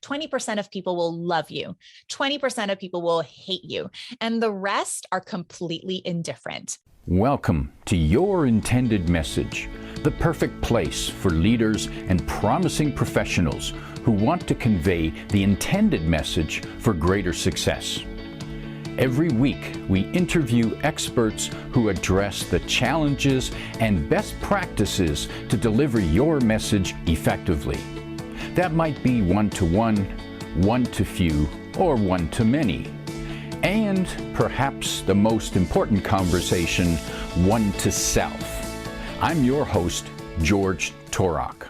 20% of people will love you, 20% of people will hate you, and the rest are completely indifferent. Welcome to Your Intended Message, the perfect place for leaders and promising professionals who want to convey the intended message for greater success. Every week, we interview experts who address the challenges and best practices to deliver your message effectively. That might be one-to-one, one-to-few, or one-to-many. And perhaps the most important conversation, one-to-self. I'm your host, George Torok.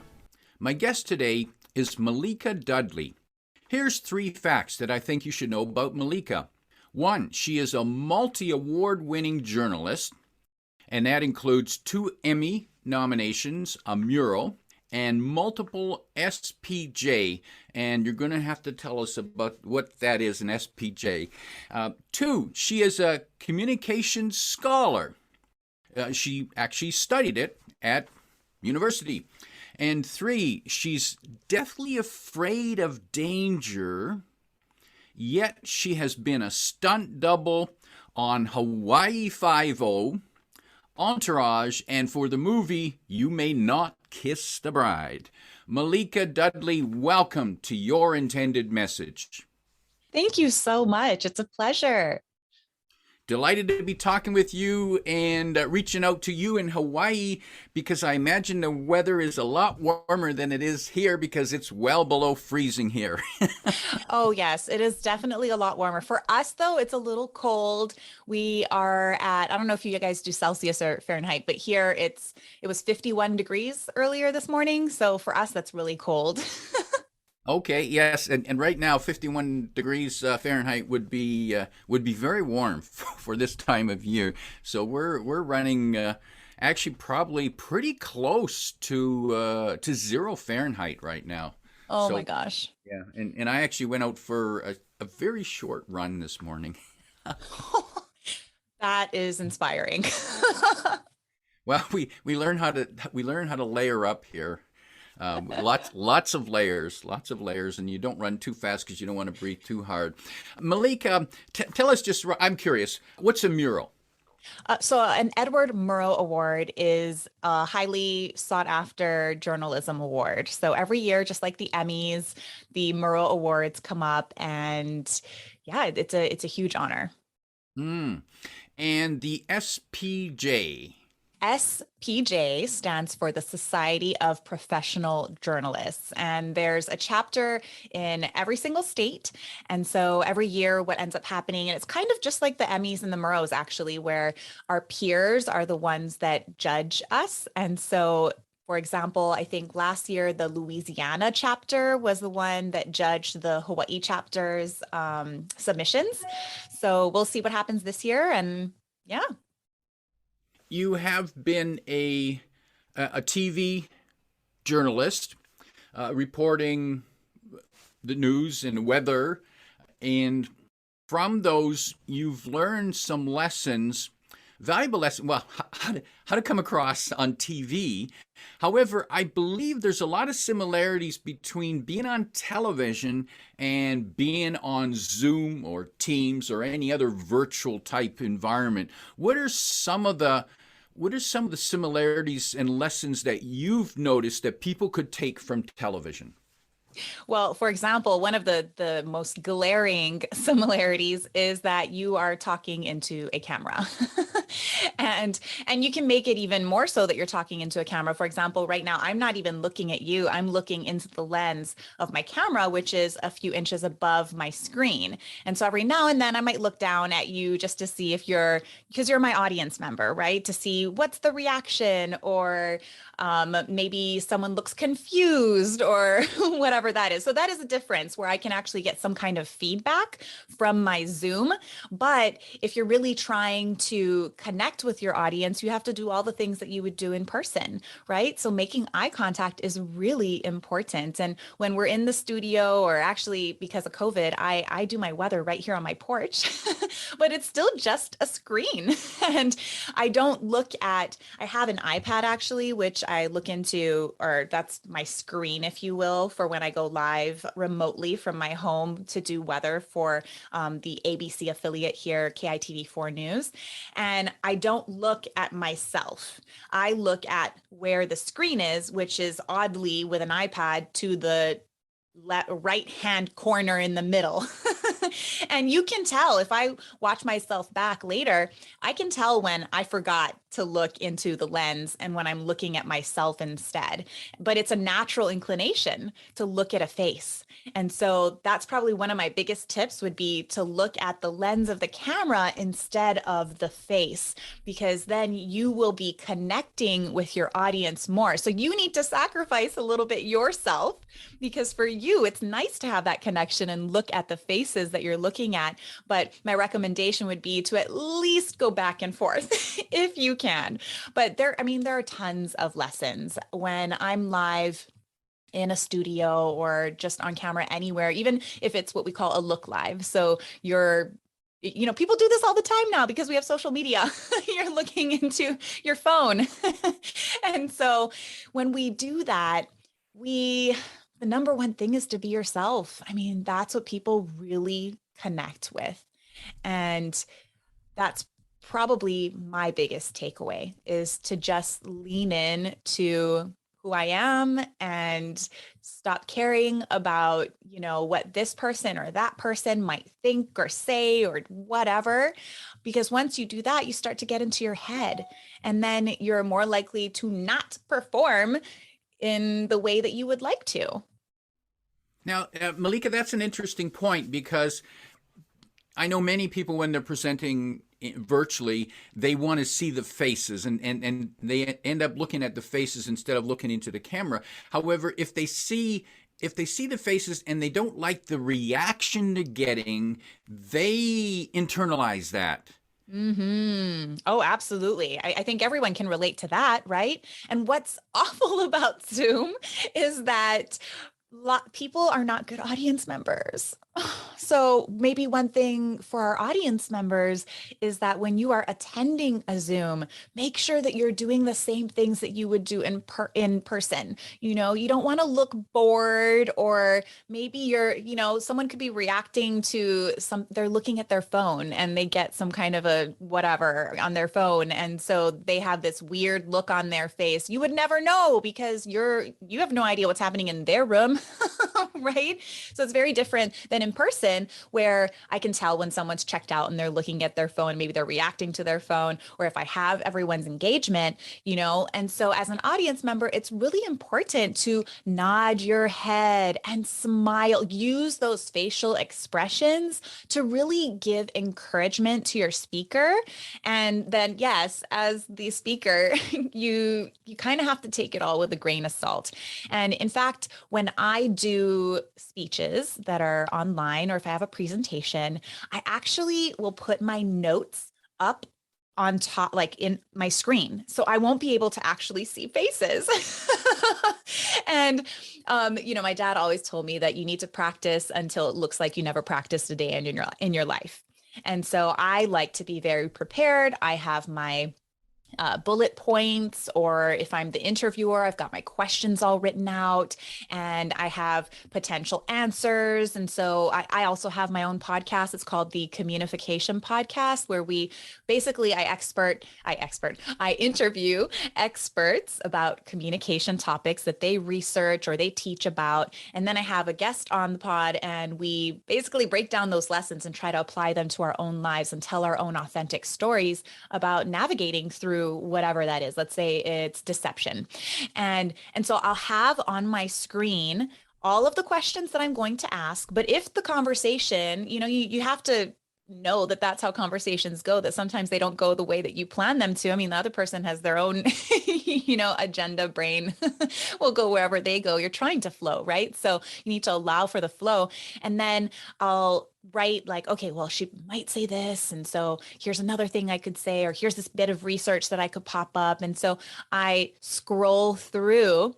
My guest today is Malika Dudley. Here's 3 facts that I think you should know about Malika. 1, she is a multi-award winning journalist, and that includes 2 Emmy nominations, a mural, and multiple SPJ, and you're going to have to tell us about what that is, an SPJ. 2, she is a communication scholar. She actually studied it at university. And 3, she's deathly afraid of danger, yet she has been a stunt double on Hawaii Five-0, Entourage, and for the movie You May Not Kiss the Bride. Malika Dudley, welcome to Your Intended Message. Thank you so much. It's a pleasure. Delighted to be talking with you and reaching out to you in Hawaii, because I imagine the weather is a lot warmer than it is here because it's well below freezing here. Oh, yes, it is definitely a lot warmer. For us, though, it's a little cold. We are at, I don't know if you guys do Celsius or Fahrenheit, but here it was 51 degrees earlier this morning. So for us, that's really cold. Okay, yes, and right now 51 degrees Fahrenheit would be very warm for this time of year. So we're running actually probably pretty close to 0 Fahrenheit right now. Oh, so, my gosh. Yeah, and I actually went out for a very short run this morning. That is inspiring. Well, we learn how to layer up here. Lots of layers, and you don't run too fast because you don't want to breathe too hard. Malika, tell us just, I'm curious, what's a mural? So an Edward Murrow Award is a highly sought after journalism award. So every year, just like the Emmys, the Murrow Awards come up, and yeah, it's a huge honor. And the SPJ. SPJ stands for the Society of Professional Journalists, and there's a chapter in every single state. And so every year what ends up happening, and it's kind of just like the Emmys and the Murrows actually, where our peers are the ones that judge us. And so, for example, I think last year the Louisiana chapter was the one that judged the Hawaii chapter's submissions. So we'll see what happens this year, and yeah. You have been a TV journalist, reporting the news and weather, and from those you've learned some lessons, valuable lessons. Well, how to come across on TV. However, I believe there's a lot of similarities between being on television and being on Zoom or Teams or any other virtual type environment. What are some of the similarities and lessons that you've noticed that people could take from television? Well, for example, one of the most glaring similarities is that you are talking into a camera. and you can make it even more so that you're talking into a camera. For example, right now, I'm not even looking at you. I'm looking into the lens of my camera, which is a few inches above my screen. And so every now and then I might look down at you just to see if because you're my audience member, right? To see what's the reaction, or maybe someone looks confused or whatever that is. So that is a difference where I can actually get some kind of feedback from my Zoom. But if you're really trying to connect with your audience, you have to do all the things that you would do in person, right? So making eye contact is really important. And when we're in the studio, or actually because of COVID, I do my weather right here on my porch, but it's still just a screen. And I have an iPad actually, which I look into, or that's my screen, if you will, for when I go live remotely from my home to do weather for the ABC affiliate here, KITV4 News. And I don't look at myself. I look at where the screen is, which is oddly with an iPad to the right hand corner in the middle. And you can tell if I watch myself back later, I can tell when I forgot to look into the lens and when I'm looking at myself instead. But it's a natural inclination to look at a face. And so that's probably one of my biggest tips would be to look at the lens of the camera instead of the face, because then you will be connecting with your audience more. So you need to sacrifice a little bit yourself, because for you, it's nice to have that connection and look at the faces that you're looking at. But my recommendation would be to at least go back and forth if you can. But there are tons of lessons when I'm live in a studio or just on camera anywhere, even if it's what we call a look live. So people do this all the time now because we have social media. You're looking into your phone. And so when we do that, the number one thing is to be yourself. I mean, that's what people really connect with. And that's probably my biggest takeaway, is to just lean in to who I am and stop caring about, what this person or that person might think or say or whatever. Because once you do that, you start to get into your head, and then you're more likely to not perform in the way that you would like to. Now, Malika, that's an interesting point, because I know many people, when they're presenting virtually, they want to see the faces, and they end up looking at the faces instead of looking into the camera. However, if they see the faces and they don't like the reaction they're getting, they internalize that. Oh, absolutely. I think everyone can relate to that, right? And what's awful about Zoom is that people are not good audience members. So maybe one thing for our audience members is that when you are attending a Zoom, make sure that you're doing the same things that you would do in person. You don't want to look bored, or maybe someone could be reacting to they're looking at their phone and they get some kind of a whatever on their phone. And so they have this weird look on their face. You would never know because you have no idea what's happening in their room, right? So it's very different than in person, where I can tell when someone's checked out and they're looking at their phone, maybe they're reacting to their phone, or if I have everyone's engagement, and so as an audience member, it's really important to nod your head and smile, use those facial expressions to really give encouragement to your speaker. And then, yes, as the speaker, you kind of have to take it all with a grain of salt. And in fact, when I do speeches that are online, or if I have a presentation, I actually will put my notes up on top, like in my screen. So I won't be able to actually see faces. And, my dad always told me that you need to practice until it looks like you never practiced a day in your life. And so I like to be very prepared. I have my bullet points, or if I'm the interviewer, I've got my questions all written out and I have potential answers. And so I also have my own podcast. It's called the Communification podcast, where I interview experts about communication topics that they research or they teach about. And then I have a guest on the pod, and we basically break down those lessons and try to apply them to our own lives and tell our own authentic stories about navigating through whatever that is. Let's say it's deception. And so I'll have on my screen all of the questions that I'm going to ask. But if the conversation, you have to know that that's how conversations go, that sometimes they don't go the way that you plan them to. I mean, the other person has their own, agenda, brain will go wherever they go. You're trying to flow, right? So you need to allow for the flow. And then I'll write like, okay, well, she might say this. And so here's another thing I could say, or here's this bit of research that I could pop up. And so I scroll through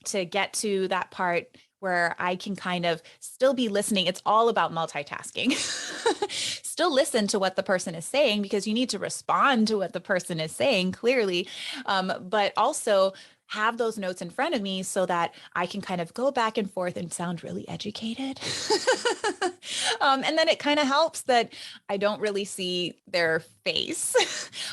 to get to that part where I can kind of still be listening. It's all about multitasking. Still listen to what the person is saying, because you need to respond to what the person is saying clearly, but also have those notes in front of me so that I can kind of go back and forth and sound really educated. And then it kind of helps that I don't really see their face.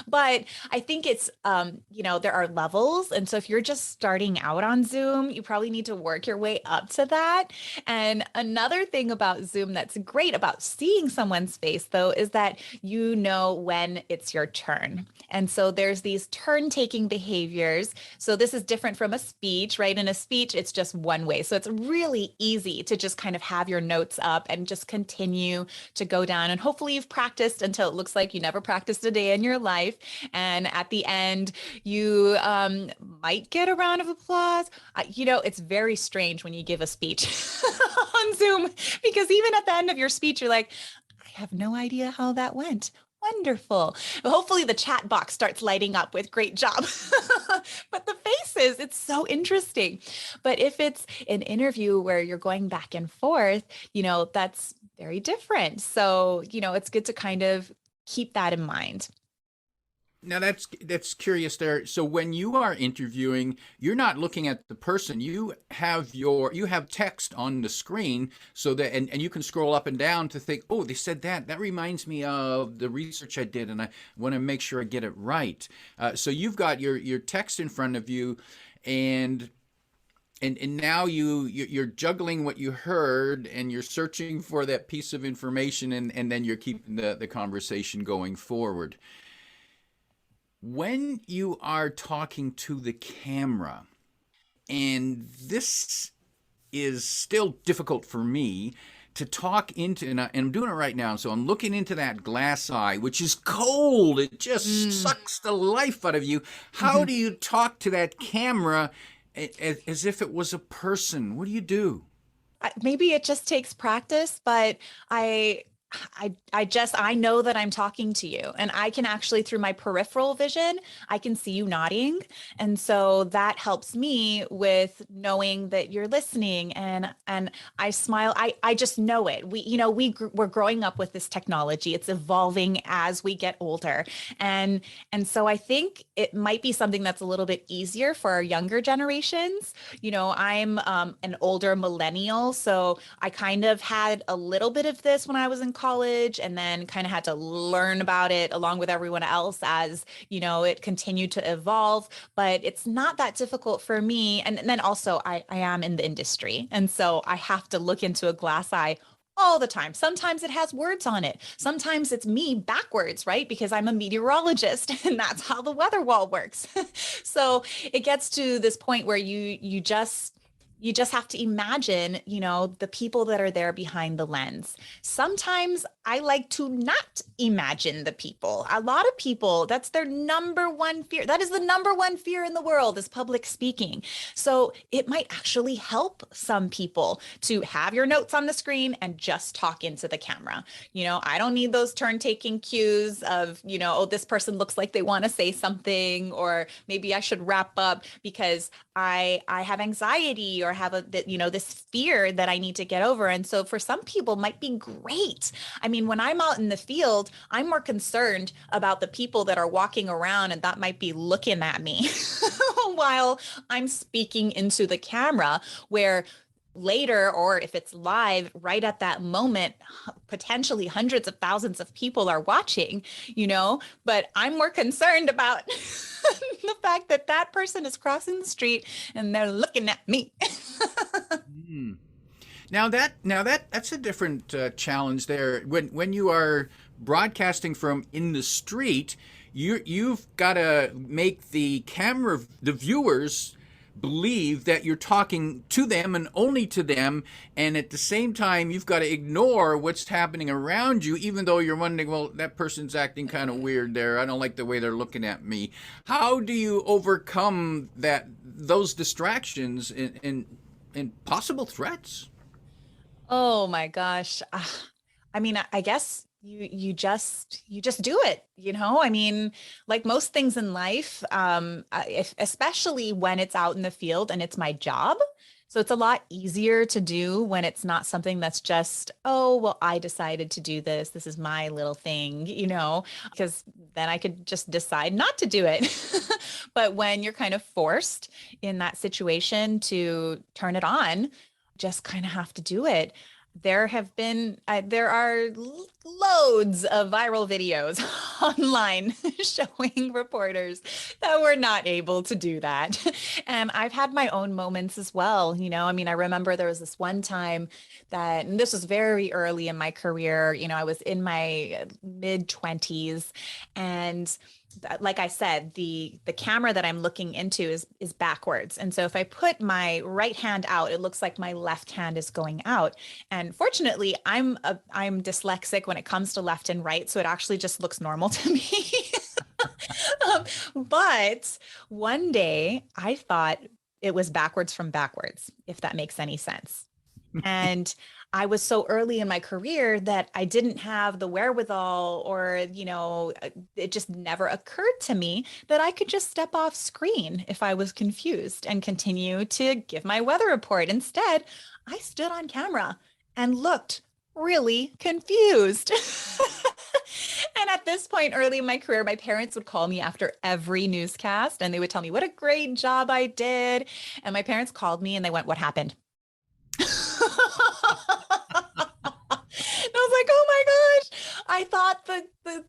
But I think it's, there are levels. And so if you're just starting out on Zoom, you probably need to work your way up to that. And another thing about Zoom that's great about seeing someone's face, though, is that you know when it's your turn. And so there's these turn-taking behaviors. So this is different from a speech, right? In a speech, it's just one way. So it's really easy to just kind of have your notes up and just continue to go down. And hopefully you've practiced until it looks like you never practiced a day in your life. And at the end, you might get a round of applause. It's very strange when you give a speech on Zoom, because even at the end of your speech, you're like, I have no idea how that went. Wonderful. Hopefully the chat box starts lighting up with great job. But the faces, it's so interesting. But if it's an interview where you're going back and forth, that's very different. So, it's good to kind of keep that in mind. Now that's curious there. So when you are interviewing, you're not looking at the person. You have text on the screen, so that and you can scroll up and down to think, oh, they said that. That reminds me of the research I did, and I want to make sure I get it right. So you've got your text in front of you, and now you're juggling what you heard, and you're searching for that piece of information, and then you're keeping the conversation going forward. When you are talking to the camera, and this is still difficult for me to talk into, and I'm doing it right now, so I'm looking into that glass eye, which is cold. It just sucks the life out of you. How do you talk to that camera as if it was a person? What do you do? Maybe it just takes practice, but I know that I'm talking to you, and I can actually, through my peripheral vision, I can see you nodding. And so that helps me with knowing that you're listening, and I smile. I just know it. We're growing up with this technology. It's evolving as we get older. And so I think it might be something that's a little bit easier for our younger generations. I'm an older millennial, so I kind of had a little bit of this when I was in college, and then kind of had to learn about it along with everyone else as it continued to evolve. But it's not that difficult for me. And then also I am in the industry, and so I have to look into a glass eye all the time. Sometimes it has words on it. Sometimes it's me backwards, right? Because I'm a meteorologist, and that's how the weather wall works. So it gets to this point where you just have to imagine, the people that are there behind the lens. Sometimes I like to not imagine the people. A lot of people, that's their number one fear. That is the number one fear in the world, is public speaking. So it might actually help some people to have your notes on the screen and just talk into the camera. I don't need those turn-taking cues of, oh, this person looks like they want to say something, or maybe I should wrap up because I have anxiety, or have this fear that I need to get over. And so for some people, it might be great. I mean, when I'm out in the field, I'm more concerned about the people that are walking around and that might be looking at me while I'm speaking into the camera, where later, or if it's live right at that moment, potentially hundreds of thousands of people are watching, but I'm more concerned about the fact that that person is crossing the street and they're looking at me. Now that's a different challenge there. When you are broadcasting from in the street, you've got to make the viewers believe that you're talking to them and only to them, and at the same time you've got to ignore what's happening around you, even though you're wondering, well, that person's acting kind of weird there, I don't like the way they're looking at me. How do you overcome those distractions and possible threats? Oh my gosh. I mean, I guess you just do it, I mean, like most things in life, especially when it's out in the field and it's my job. So it's a lot easier to do when it's not something that's just, oh, well, I decided to do this. This is my little thing, because then I could just decide not to do it. But when you're kind of forced in that situation to turn it on, just kind of have to do it. There are loads of viral videos online showing reporters that were not able to do that. And I've had my own moments as well. I mean, I remember there was this one time and this was very early in my career. I was in my mid 20s, and like I said, the camera that I'm looking into is backwards. And so if I put my right hand out, it looks like my left hand is going out. And fortunately, I'm dyslexic when it comes to left and right, so it actually just looks normal to me. But one day I thought it was backwards from backwards, if that makes any sense. And I was so early in my career that I didn't have the wherewithal, or, it just never occurred to me that I could just step off screen if I was confused and continue to give my weather report. Instead, I stood on camera and looked really confused. And at this point, early in my career, my parents would call me after every newscast and they would tell me what a great job I did. And my parents called me and they went, "What happened?" And I was like, "Oh my gosh, I thought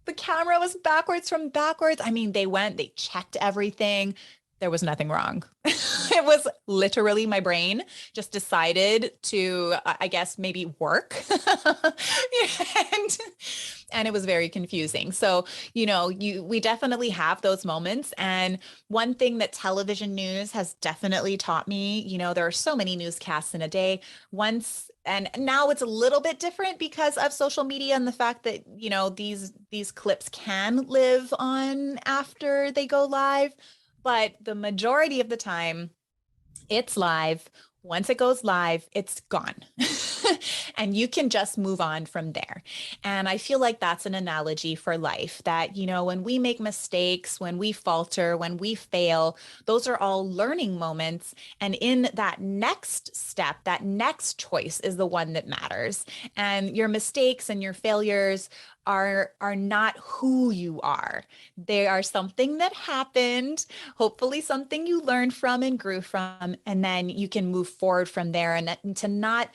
the camera was backwards from backwards." I mean, they checked everything. There was nothing wrong. It was literally my brain just decided to, I guess, maybe work. and and it was very confusing. So, we definitely have those moments. And one thing that television news has definitely taught me, there are so many newscasts in a day. And now it's a little bit different because of social media and the fact that, these clips can live on after they go live. But the majority of the time, it's live. Once it goes live, it's gone. And you can just move on from there. And I feel like that's an analogy for life, that, when we make mistakes, when we falter, when we fail, those are all learning moments. And in that next step, that next choice is the one that matters. And your mistakes and your failures are not who you are. They are something that happened, hopefully something you learned from and grew from, and then you can move forward from there, and to not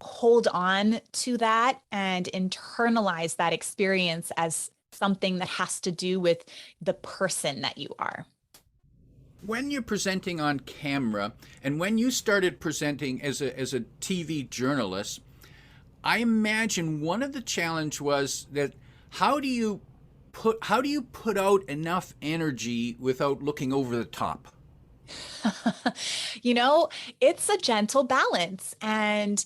hold on to that and internalize that experience as something that has to do with the person that you are. When you're presenting on camera, and when you started presenting as a TV journalist, I imagine one of the challenge was that how do you put out enough energy without looking over the top? It's a gentle balance. And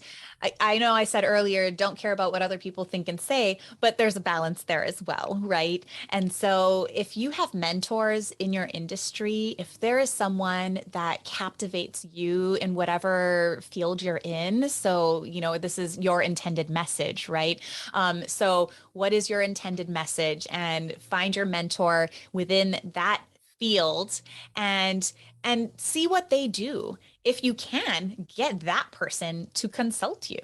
I know I said earlier, don't care about what other people think and say, but there's a balance there as well, right? And so if you have mentors in your industry, if there is someone that captivates you in whatever field you're in, so, this is your intended message, right? So what is your intended message? And find your mentor within that field and see what they do. If you can, get that person to consult you,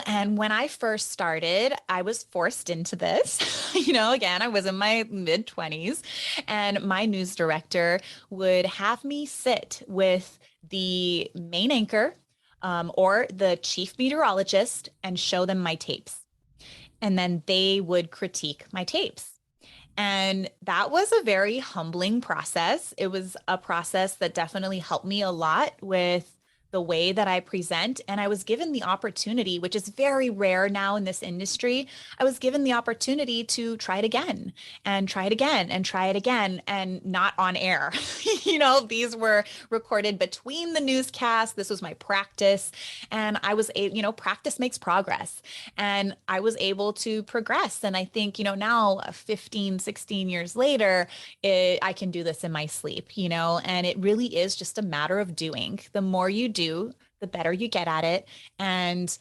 and when I first started, I was forced into this. Again, I was in my mid 20s, and my news director would have me sit with the main anchor or the chief meteorologist and show them my tapes. And then they would critique my tapes. And that was a very humbling process. It was a process that definitely helped me a lot with the way that I present. And I was given the opportunity, which is very rare now in this industry. I was given the opportunity to try it again and try it again and try it again, and not on air. These were recorded between the newscasts. This was my practice. And I was practice makes progress. And I was able to progress. And I think, now 15, 16 years later, I can do this in my sleep, and it really is just a matter of doing. The more you do, the better you get at it. And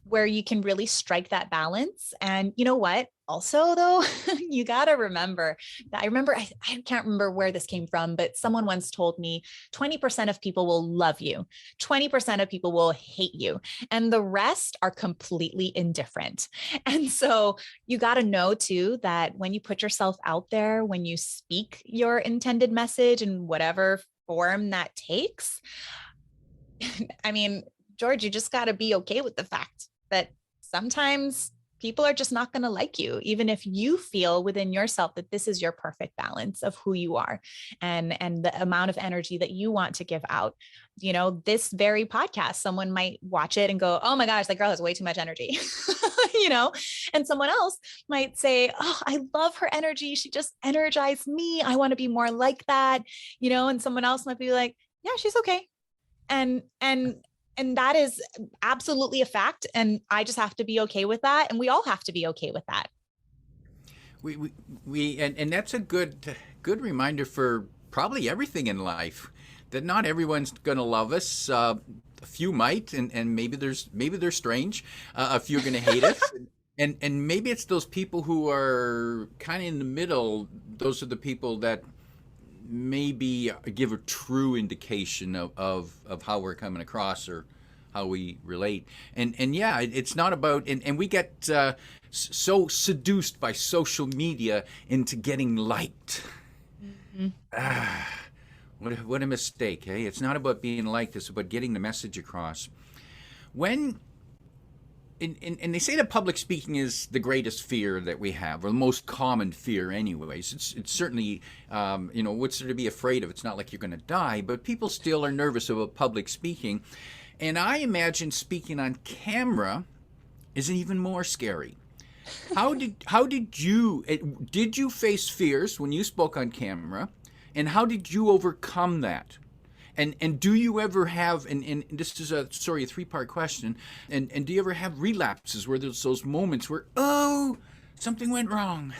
where you can really strike that balance. And you know what? Also, though, you got to remember that I can't remember where this came from, but someone once told me 20% of people will love you, 20% of people will hate you, and the rest are completely indifferent. And so you got to know too that when you put yourself out there, when you speak your intended message in whatever form that takes, I mean, George, you just got to be okay with the fact that sometimes people are just not going to like you, even if you feel within yourself that this is your perfect balance of who you are and the amount of energy that you want to give out. You know, this very podcast, someone might watch it and go, oh my gosh, that girl has way too much energy, you know, and someone else might say, oh, I love her energy. She just energized me. I want to be more like that, you know, and someone else might be like, yeah, she's okay. And that is absolutely a fact. And I just have to be okay with that. And we all have to be okay with that. And that's a good reminder for probably everything in life, that not everyone's going to love us. A few might, and maybe they're strange. A few are going to hate us. And maybe it's those people who are kind of in the middle. Those are the people that maybe give a true indication of how we're coming across or how we relate. And yeah, it's not about, and we get so seduced by social media into getting liked. Mm-hmm. What a mistake, hey? It's not about being liked, it's about getting the message across. And they say that public speaking is the greatest fear that we have, or the most common fear anyways. It's certainly, what's there to be afraid of? It's not like you're going to die, but people still are nervous about public speaking. And I imagine speaking on camera is even more scary. Did you face fears when you spoke on camera, and how did you overcome that? And do you ever have, and this is a three-part question, and do you ever have relapses where there's those moments where, oh, something went wrong?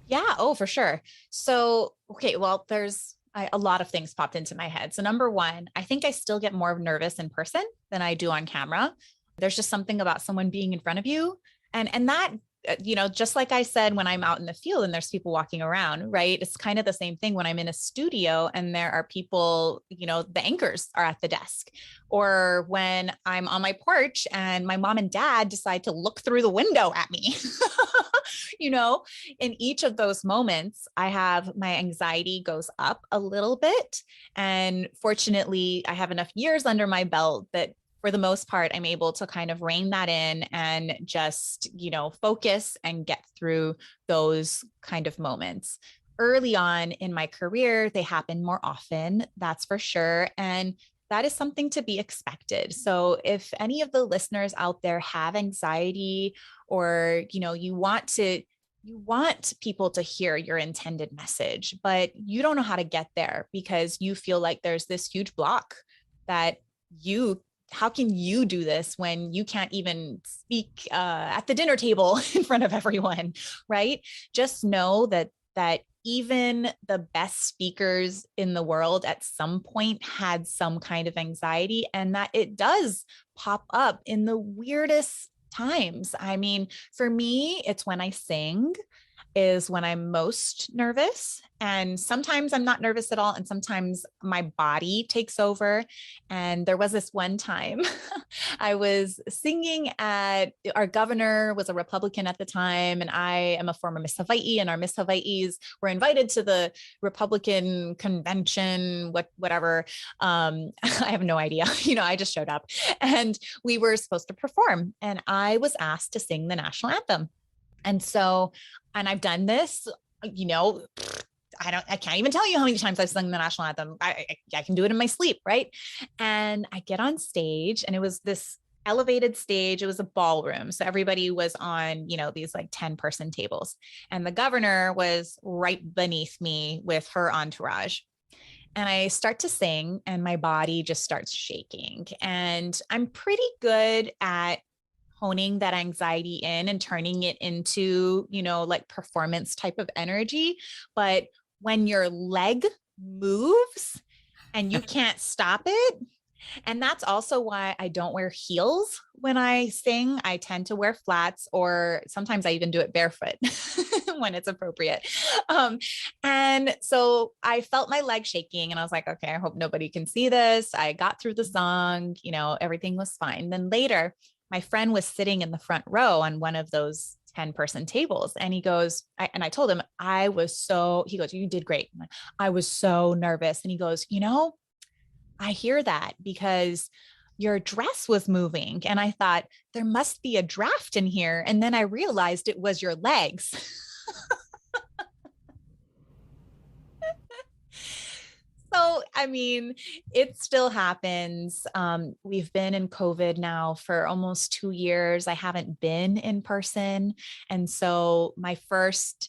Yeah, oh, for sure. So, okay, well, there's a lot of things popped into my head. So number one, I think I still get more nervous in person than I do on camera. There's just something about someone being in front of you. And that, just like I said, when I'm out in the field and there's people walking around, right? It's kind of the same thing when I'm in a studio and there are people, the anchors are at the desk, or when I'm on my porch and my mom and dad decide to look through the window at me. In each of those moments, my anxiety goes up a little bit. And fortunately, I have enough years under my belt that for the most part, I'm able to kind of rein that in and just, focus and get through those kind of moments. Early on in my career, they happen more often, that's for sure. And that is something to be expected. So if any of the listeners out there have anxiety, or, you want people to hear your intended message, but you don't know how to get there because you feel like there's this huge block that how can you do this when you can't even speak at the dinner table in front of everyone, right? Just know that even the best speakers in the world at some point had some kind of anxiety, and that it does pop up in the weirdest times. I mean, for me, it's when I sing is when I'm most nervous. And sometimes I'm not nervous at all. And sometimes my body takes over. And there was this one time I was singing our governor was a Republican at the time. And I am a former Miss Hawaii, and our Miss Hawaiis were invited to the Republican convention, whatever. I have no idea. I just showed up and we were supposed to perform. And I was asked to sing the national anthem. And I've done this, I can't even tell you how many times I've sung the national anthem. I can do it in my sleep. Right. And I get on stage, and it was this elevated stage. It was a ballroom. So everybody was on, these like 10-person tables, and the governor was right beneath me with her entourage. And I start to sing, and my body just starts shaking. And I'm pretty good at honing that anxiety in and turning it into, like performance type of energy. But when your leg moves and you can't stop it, And that's also why I don't wear heels when I sing. I tend to wear flats, or sometimes I even do it barefoot when it's appropriate. Um, and so I felt my leg shaking and I was like, okay, I hope nobody can see this. I got through the song, everything was fine. Then later, my friend was sitting in the front row on one of those 10-person tables. And he goes, and I told him, he goes, you did great. I was so nervous. And he goes, I hear that because your dress was moving. And I thought, there must be a draft in here. And then I realized it was your legs. So, I mean, it still happens. We've been in COVID now for almost 2 years. I haven't been in person. And so my first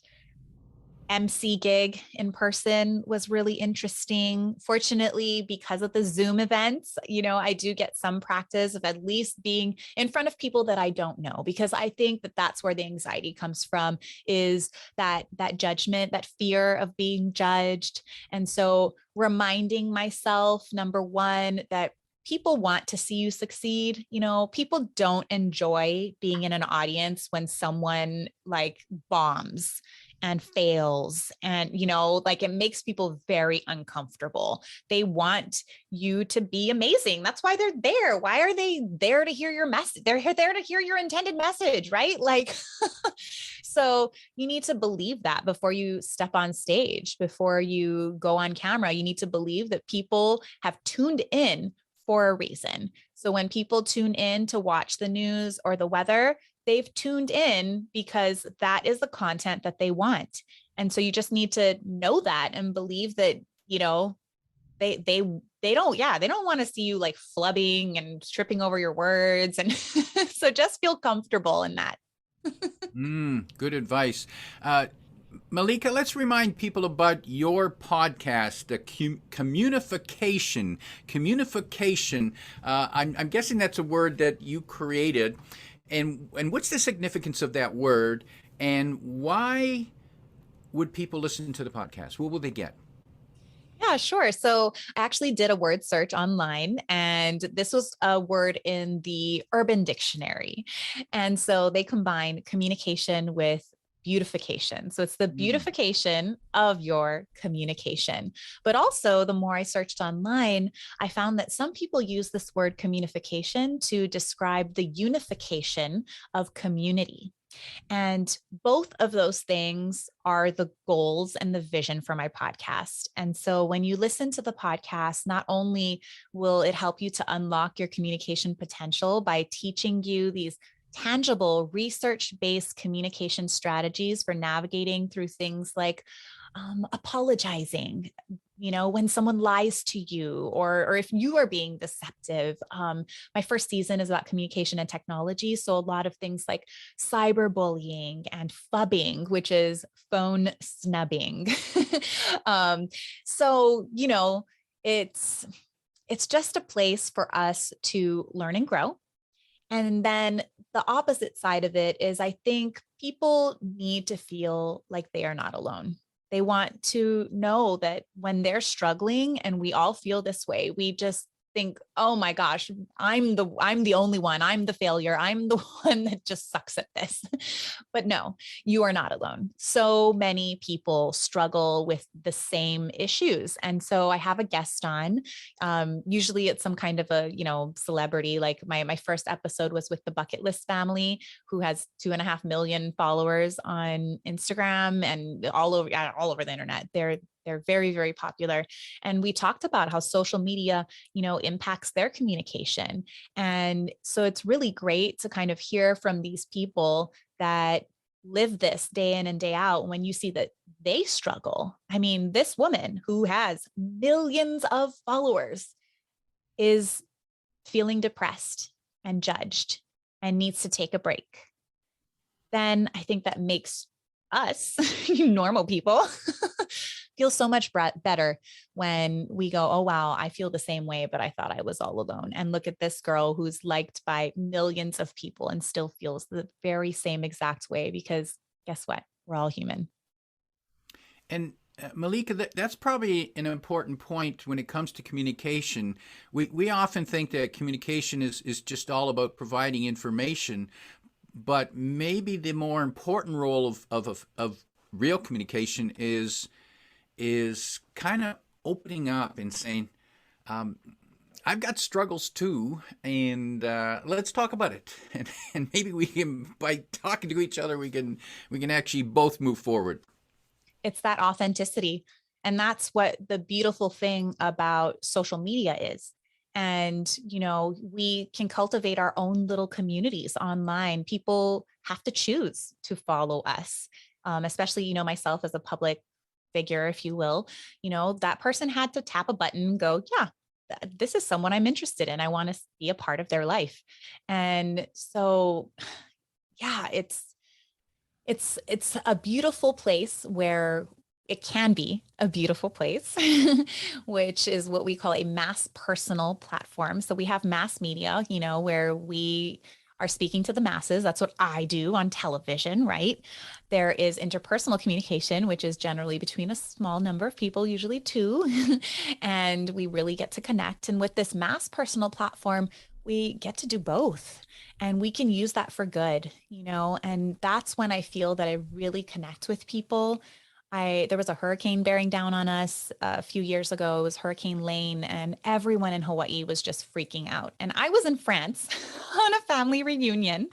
MC gig in person was really interesting. Fortunately, because of the Zoom events, I do get some practice of at least being in front of people that I don't know, because I think that that's where the anxiety comes from, is that judgment, that fear of being judged. And so reminding myself, number one, that people want to see you succeed. People don't enjoy being in an audience when someone like bombs and fails, and like, it makes people very uncomfortable. They want you to be amazing. That's why they're there. Why are they there? To hear your message. They're there to hear your intended message, right? Like so you need to believe that before you step on stage, before you go on camera. You need to believe that people have tuned in for a reason. So when people tune in to watch the news or the weather, they've tuned in because that is the content that they want. And so you just need to know that and believe that, they don't want to see you like flubbing and tripping over your words. And so just feel comfortable in that. Good advice. Malika, let's remind people about your podcast, the Communification. Communification. I'm guessing that's a word that you created. And what's the significance of that word? And why would people listen to the podcast? What will they get? Yeah, sure. So I actually did a word search online, and this was a word in the Urban Dictionary. And so they combine communication with beautification. So it's the beautification of your communication. But also, the more I searched online, I found that some people use this word communification to describe the unification of community. And both of those things are the goals and the vision for my podcast. And so when you listen to the podcast, not only will it help you to unlock your communication potential by teaching you these tangible research-based communication strategies for navigating through things like apologizing, when someone lies to you, or if you are being deceptive. My first season is about communication and technology. So a lot of things like cyberbullying and phubbing, which is phone snubbing. So, it's just a place for us to learn and grow. And then the opposite side of it is, I think people need to feel like they are not alone. They want to know that when they're struggling, and we all feel this way, we just think, oh my gosh, I'm the only one. I'm the failure. I'm the one that just sucks at this. But no, you are not alone. So many people struggle with the same issues. And so I have a guest on. Usually it's some kind of a, celebrity. Like my first episode was with the Bucket List family, who has 2.5 million followers on Instagram and all over the internet. They're very, very popular. And we talked about how social media, impacts their communication. And so it's really great to kind of hear from these people that live this day in and day out when you see that they struggle. I mean, this woman who has millions of followers is feeling depressed and judged and needs to take a break. Then I think that makes us, normal people, feel so much better when we go, oh, wow, I feel the same way, but I thought I was all alone. And look at this girl who's liked by millions of people and still feels the very same exact way, because guess what? We're all human. And Malika, that's probably an important point when it comes to communication. We often think that communication is just all about providing information, but maybe the more important role of real communication is kind of opening up and saying, I've got struggles too, and let's talk about it. And maybe we can, by talking to each other, we can actually both move forward. It's that authenticity. And that's what the beautiful thing about social media is. And, we can cultivate our own little communities online. People have to choose to follow us, especially, myself as a public figure, if you will. That person had to tap a button and go, yeah, this is someone I'm interested in. I want to be a part of their life. And so, yeah, it's a beautiful place where it can be a beautiful place, which is what we call a mass personal platform. So we have mass media, where we are speaking to the masses. That's what I do on television, right? There is interpersonal communication, which is generally between a small number of people, usually two, and we really get to connect. And with this mass personal platform, we get to do both, and we can use that for good, and that's when I feel that I really connect with people. There was a hurricane bearing down on us a few years ago. It was Hurricane Lane, and everyone in Hawaii was just freaking out. And I was in France on a family reunion,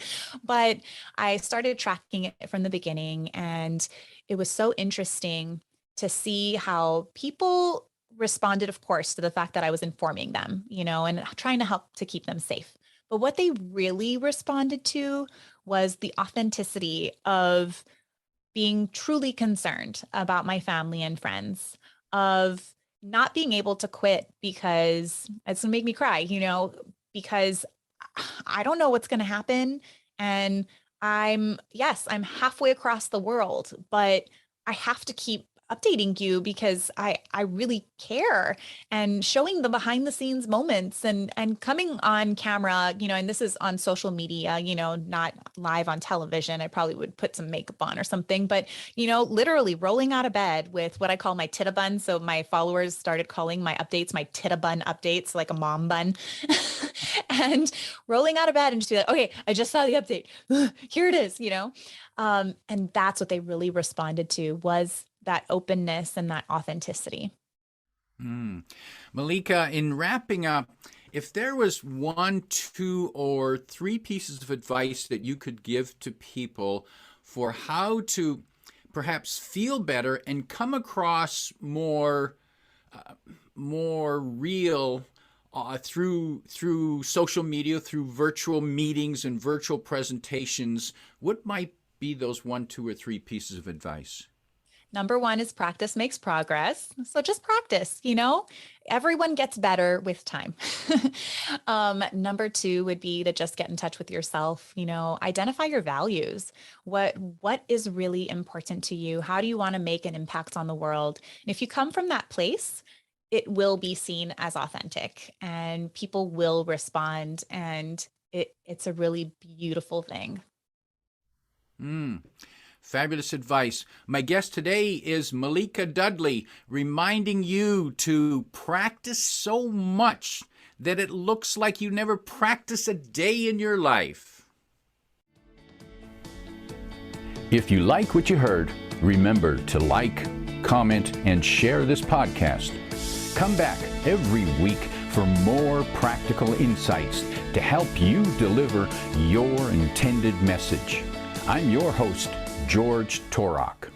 but I started tracking it from the beginning, and it was so interesting to see how people responded, of course, to the fact that I was informing them, and trying to help to keep them safe. But what they really responded to was the authenticity of being truly concerned about my family and friends, of not being able to quit because it's gonna make me cry, because I don't know what's gonna happen. And I'm halfway across the world, but I have to keep updating you because I really care, and showing the behind the scenes moments, and coming on camera, and this is on social media, not live on television. I probably would put some makeup on or something, but literally rolling out of bed with what I call my tita bun. So my followers started calling my updates my tita bun updates, like a mom bun. And rolling out of bed and just be like, okay, I just saw the update. Here it is, and that's what they really responded to, was that openness and that authenticity. Malika, in wrapping up, if there was 1, 2, or 3 pieces of advice that you could give to people for how to perhaps feel better and come across more real through social media, through virtual meetings and virtual presentations, what might be those 1, 2, or 3 pieces of advice? Number one is practice makes progress. So just practice, everyone gets better with time. Number 2 would be to just get in touch with yourself, identify your values. What is really important to you? How do you want to make an impact on the world? And if you come from that place, it will be seen as authentic, and people will respond, and it's a really beautiful thing. Fabulous advice. My guest today is Malika Dudley, reminding you to practice so much that it looks like you never practice a day in your life. If you like what you heard, remember to like, comment, and share this podcast. Come back every week for more practical insights to help you deliver your intended message. I'm your host, George Torok.